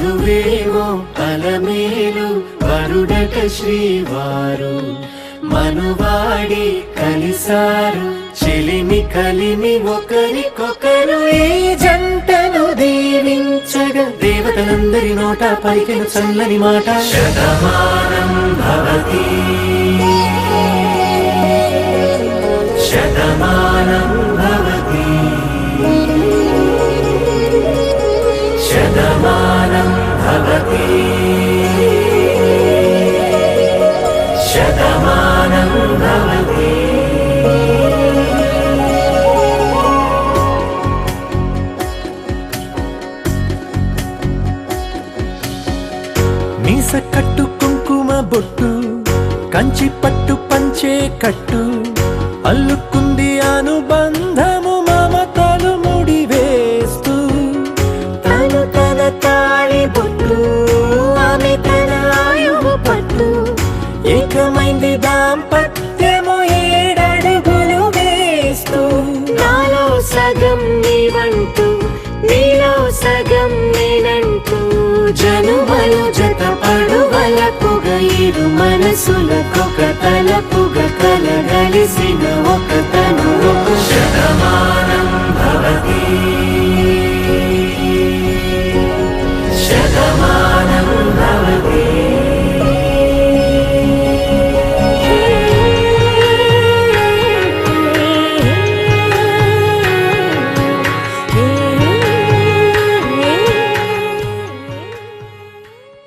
వధువేమో అలమేలు వరుడట శ్రీవారు మనువాడి కలిసారు చెలిమి కలిమి ఒకరికొకరు ఈ జంటను దీవించగా దేవతలందరి నోట పలికిన చల్లని మాట శతమానం భవతి శతమానం భవతి శతమానం భవతి శతమానం భవతి. మీస కట్టు కుంకుమ బొట్టు కంచి పట్టు పంచే కట్టు అల్లుకుంది అనుబంధము మమతలు ముడివేస్తూ తను తన తాళి బొట్టు ఆమె తన ఆయువు పట్టు ఏకమైంది దాంపత్యము 7 అడుగులు వేస్తూ నాలో సగం నీవంటూ నీలో సగం నేనంటూ జనుమలు జత పడువలపుగ ఇరు మనసులకొక తలపుగ కలగలిసిన ఒక